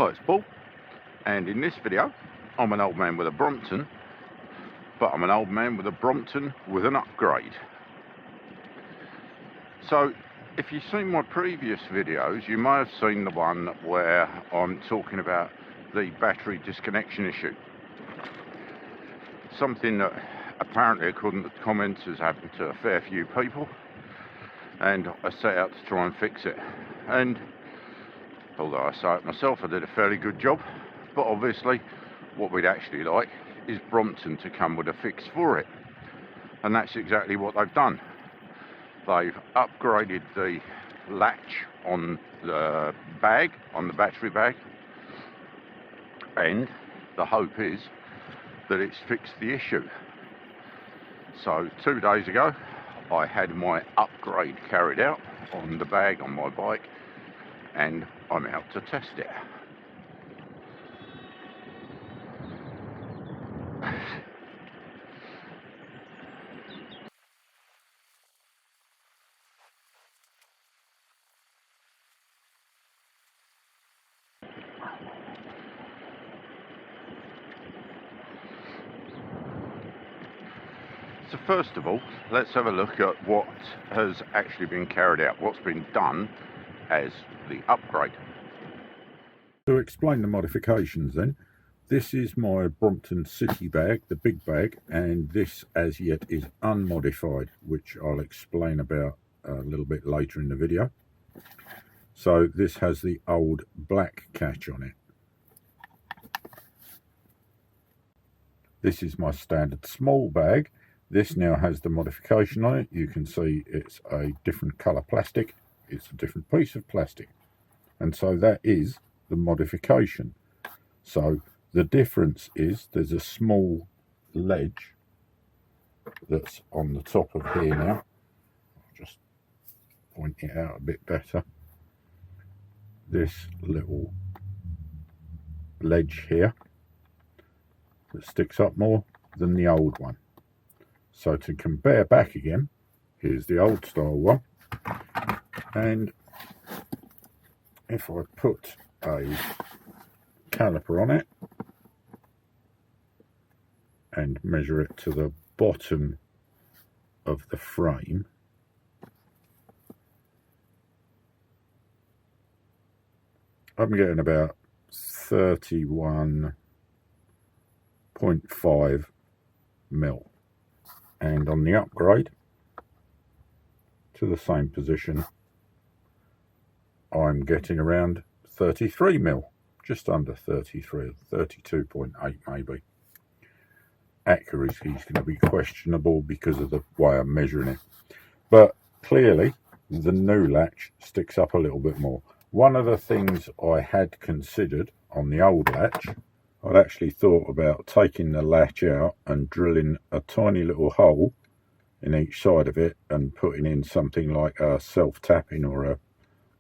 Hi, it's Paul, and in this video I'm an old man with a Brompton, but I'm an old man with a Brompton with an upgrade. So if you've seen my previous videos, you may have seen the one where I'm talking about the battery disconnection issue. Something that apparently, according to the comments, has happened to a fair few people, and I set out to try and fix it. And although I say it myself, I did a fairly good job, but obviously what we'd actually like is Brompton to come with a fix for it, and that's exactly what they've done. They've upgraded the latch on the bag, on the battery bag, and the hope is that it's fixed the issue. So 2 days ago I had my upgrade carried out on the bag on my bike, and I'm out to test it. So first of all, let's have a look at what has actually been carried out, what's been done as the upgrade. To explain the modifications then, this is my Brompton City bag, the big bag, and this as yet is unmodified, which I'll explain about a little bit later in the video. So this has the old black catch on it. This is my standard small bag. This now has the modification on it. You can see it's a different colour plastic. It's a different piece of plastic. And so that is the modification. So the difference is there's a small ledge that's on the top of here now. I'll just point it out a bit better. This little ledge here that sticks up more than the old one. So to compare back again, here's the old style one, and if I put a caliper on it and measure it to the bottom of the frame, I'm getting about 31.5 mil. And on the upgrade to the same position, I'm getting around 33 mil, just under 33, 32.8 maybe. Accuracy is going to be questionable because of the way I'm measuring it, but clearly the new latch sticks up a little bit more. One of the things I had considered on the old latch, I'd actually thought about taking the latch out and drilling a tiny little hole in each side of it and putting in something like a self-tapping or a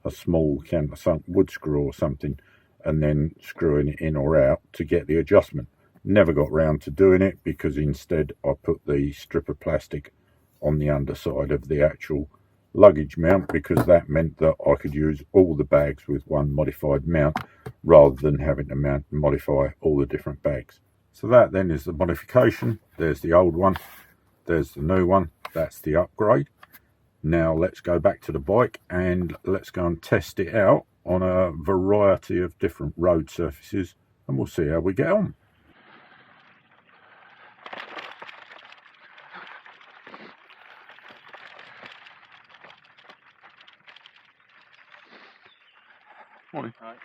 small countersunk wood screw or something, and then screwing it in or out to get the adjustment. Never got round to doing it because instead I put the strip of plastic on the underside of the actual luggage mount, because that meant that I could use all the bags with one modified mount rather than having to modify all the different bags. So that then is the modification. There's the old one, there's the new one, that's the upgrade. Now let's go back to the bike and let's go and test it out on a variety of different road surfaces, and we'll see how we get on. Morning. Right.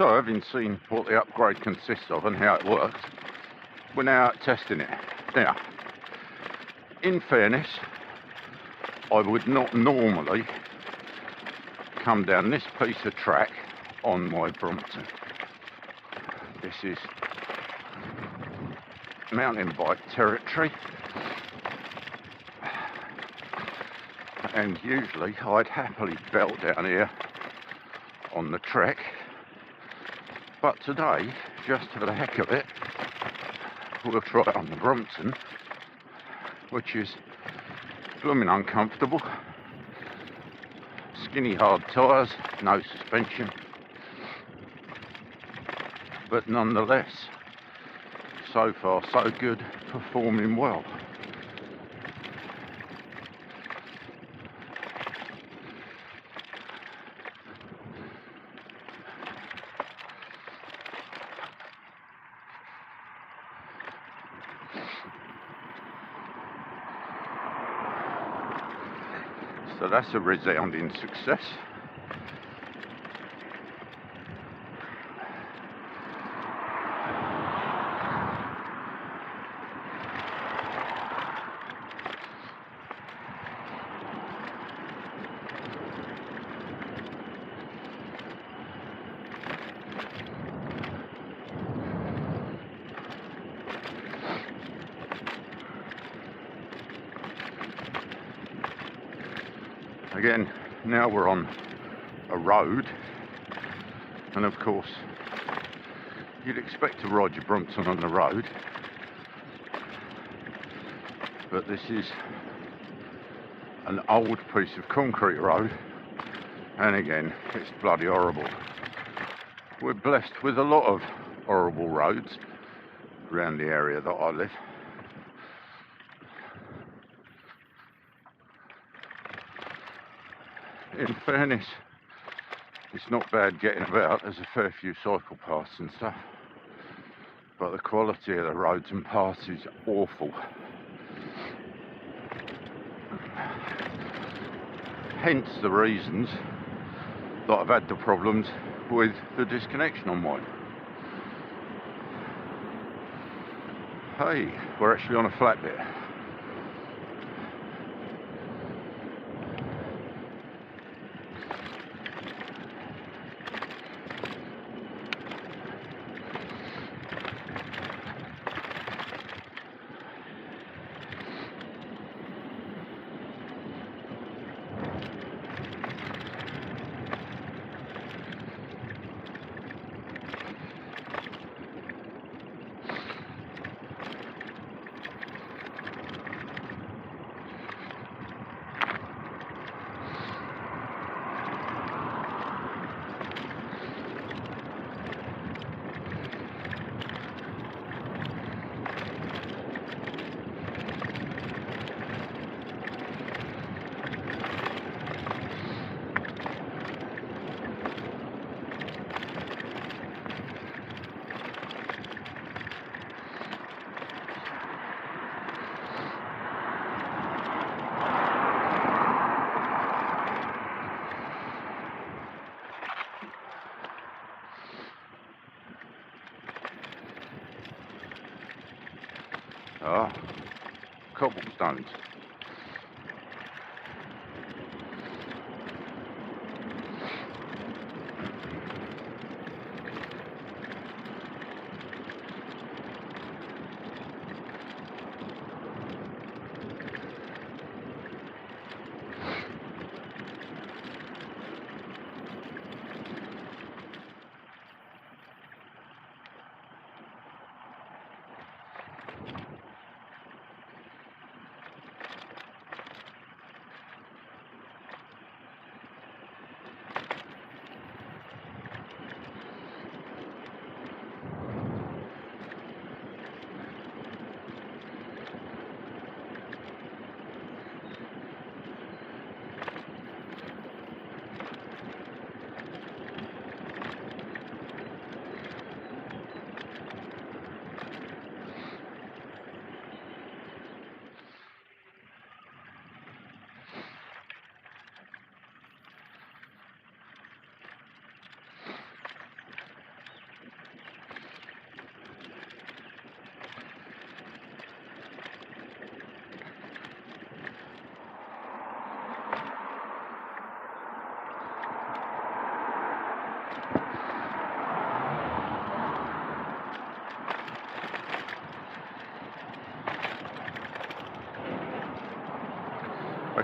So, having seen what the upgrade consists of and how it works, we're now out testing it. Now, in fairness, I would not normally come down this piece of track on my Brompton. This is mountain bike territory, and usually I'd happily belt down here on the trek, but today, just for the heck of it, we'll try it on the Brompton, which is blooming uncomfortable. Skinny hard tyres, no suspension, but nonetheless, so far so good, performing well. So that's a resounding success. Again, now we're on a road, and of course you'd expect to ride your Brompton on the road, but this is an old piece of concrete road, and again it's bloody horrible. We're blessed with a lot of horrible roads around the area that I live. In fairness, it's not bad getting about, there's a fair few cycle paths and stuff, but the quality of the roads and paths is awful. Hence the reasons that I've had the problems with the disconnection on mine. Hey, we're actually on a flat bit. Ah, cobblestones.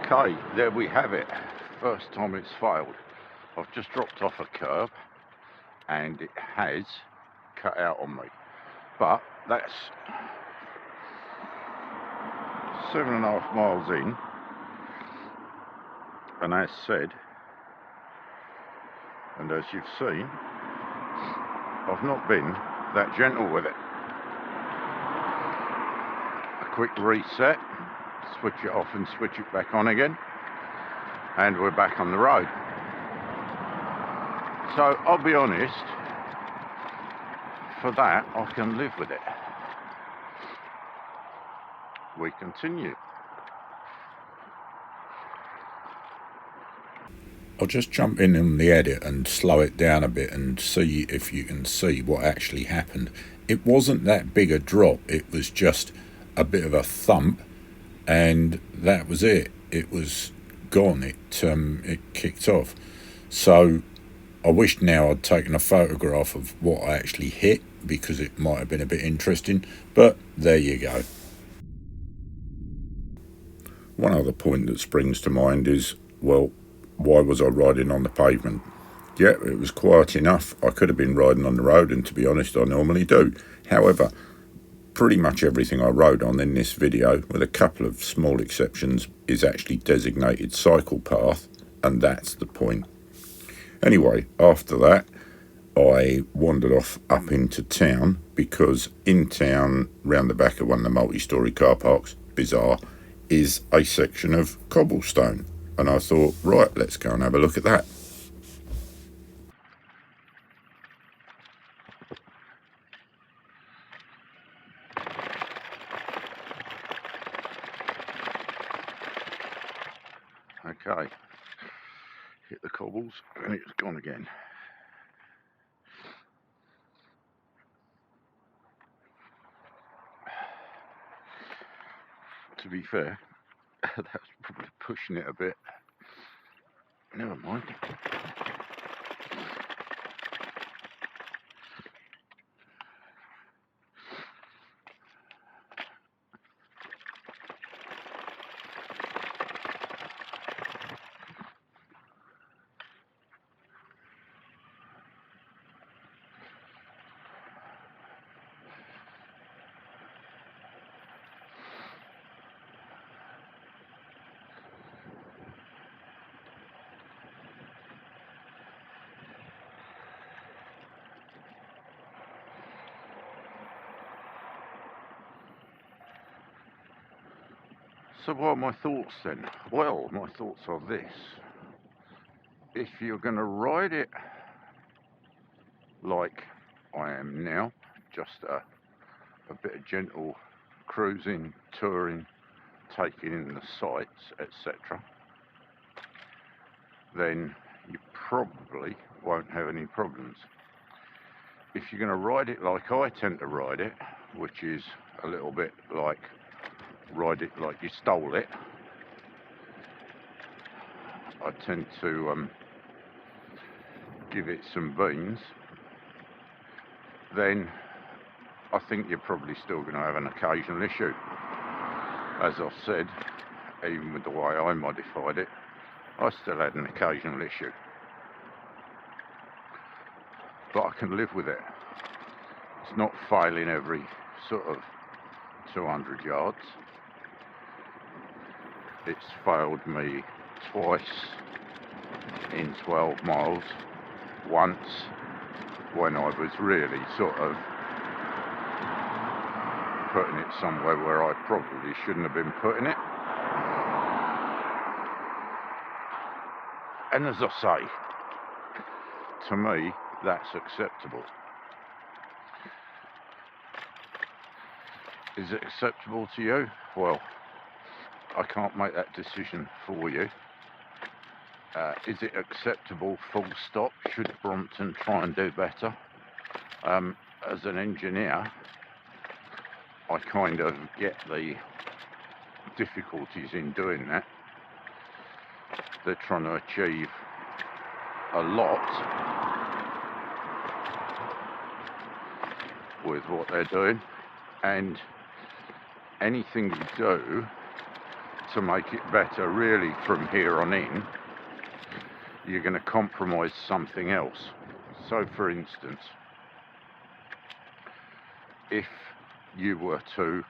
Okay, there we have it. First time it's failed. I've just dropped off a curb and it has cut out on me. But that's 7.5 miles in, and as said, and as you've seen, I've not been that gentle with it. A quick reset, switch it off and switch it back on again, and we're back on the road. So I'll be honest, for that I can live with it. We continue. I'll just jump in on the edit and slow it down a bit and see if you can see what actually happened. It wasn't that big a drop, it was just a bit of a thump, and that was it. It was gone, it kicked off. So I wish now I'd taken a photograph of what I actually hit, because it might have been a bit interesting, but there you go. One other point that springs to mind is, well, why was I riding on the pavement? Yeah, it was quiet enough. I could have been riding on the road, and to be honest, I normally do. However, pretty much everything I rode on in this video, with a couple of small exceptions, is actually designated cycle path, and that's the point. Anyway, after that, I wandered off up into town, because in town, round the back of one of the multi-storey car parks, bizarre, is a section of cobblestone. And I thought, right, let's go and have a look at that. Okay, hit the cobbles and it's gone again. To be fair, that's probably pushing it a bit. Never mind. So what are my thoughts then? Well, my thoughts are this. If you're going to ride it like I am now, just a bit of gentle cruising, touring, taking in the sights, etc., then you probably won't have any problems. If you're going to ride it like I tend to ride it, which is a little bit like ride it like you stole it, I tend to give it some beans, then I think you're probably still going to have an occasional issue. As I've said, even with the way I modified it, I still had an occasional issue. But I can live with it. It's not failing every sort of 200 yards. It's failed me twice in 12 miles. Once when I was really sort of putting it somewhere where I probably shouldn't have been putting it. And as I say, to me, that's acceptable. Is it acceptable to you? Well, I can't make that decision for you. Is it acceptable full stop? Should Brompton try and do better? As an engineer, I kind of get the difficulties in doing that. They're trying to achieve a lot with what they're doing, and anything you do to make it better really from here on in, you're going to compromise something else. So for instance, if you were to,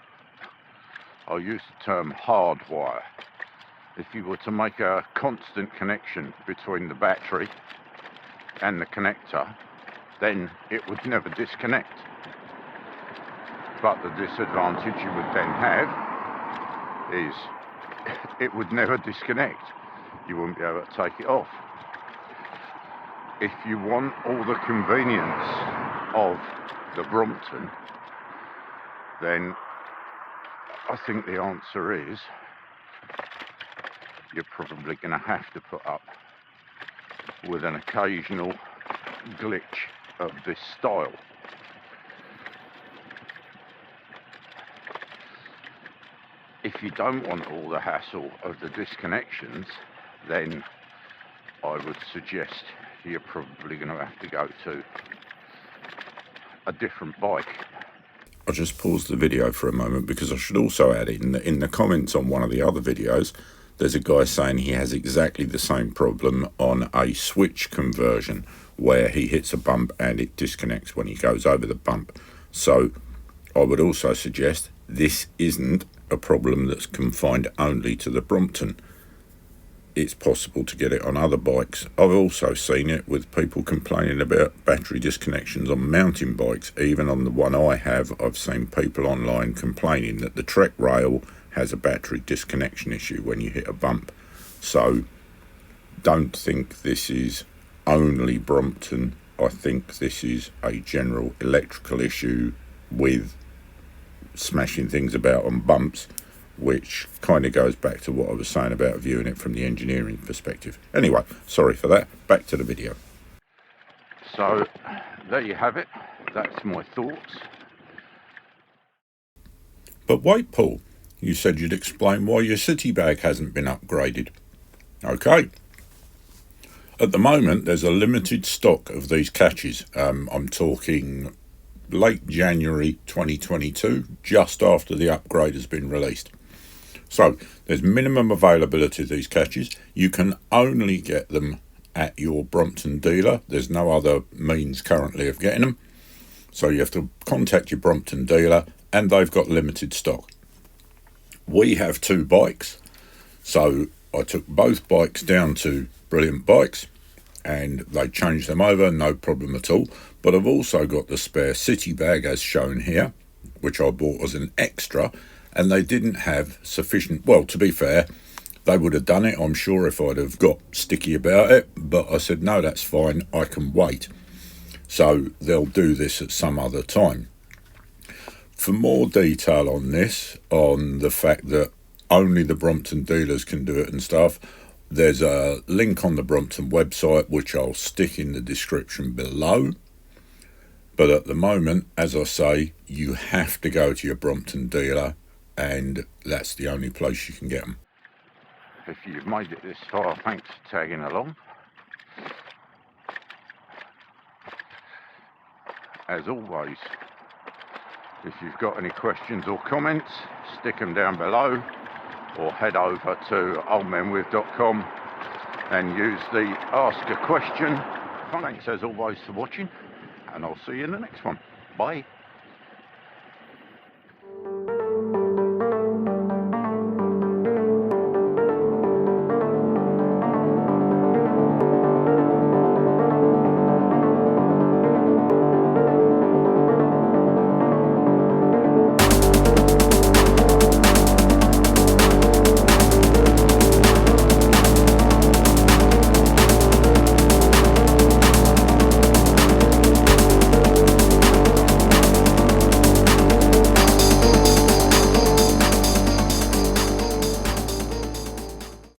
I'll use the term hardwire, if you were to make a constant connection between the battery and the connector, then it would never disconnect. But the disadvantage you would then have is it would never disconnect. You wouldn't be able to take it off. If you want all the convenience of the Brompton, then I think the answer is you're probably going to have to put up with an occasional glitch of this style. If you don't want all the hassle of the disconnections, then I would suggest you're probably going to have to go to a different bike. I'll just pause the video for a moment because I should also add in the comments on one of the other videos, there's a guy saying he has exactly the same problem on a switch conversion where he hits a bump and it disconnects when he goes over the bump. So I would also suggest this isn't a problem that's confined only to the Brompton. It's possible to get it on other bikes. I've also seen it with people complaining about battery disconnections on mountain bikes. Even on the one I have, I've seen people online complaining that the Trek rail has a battery disconnection issue when you hit a bump. So don't think this is only Brompton. I think this is a general electrical issue with smashing things about on bumps, which kind of goes back to what I was saying about viewing it from the engineering perspective. Anyway, sorry for that. Back to the video. So there you have it. That's my thoughts. But wait, Paul, you said you'd explain why your city bag hasn't been upgraded. Okay. At the moment, there's a limited stock of these catches. I'm talking late January 2022, just after the upgrade has been released. So there's minimum availability of these catches. You can only get them at your Brompton dealer. There's no other means currently of getting them. So you have to contact your Brompton dealer and they've got limited stock. We have 2 bikes. So I took both bikes down to Brilliant Bikes and they changed them over, no problem at all. But I've also got the spare city bag as shown here, which I bought as an extra, and they didn't have sufficient, well, to be fair, they would have done it, I'm sure, if I'd have got sticky about it, but I said, no, that's fine, I can wait. So they'll do this at some other time. For more detail on this, on the fact that only the Brompton dealers can do it and stuff, there's a link on the Brompton website, which I'll stick in the description below. But at the moment, as I say, you have to go to your Brompton dealer, and that's the only place you can get them. If you've made it this far, thanks for tagging along. As always, if you've got any questions or comments, stick them down below or head over to oldmenwith.com and use the Ask a Question. Thanks as always for watching, and I'll see you in the next one. Bye.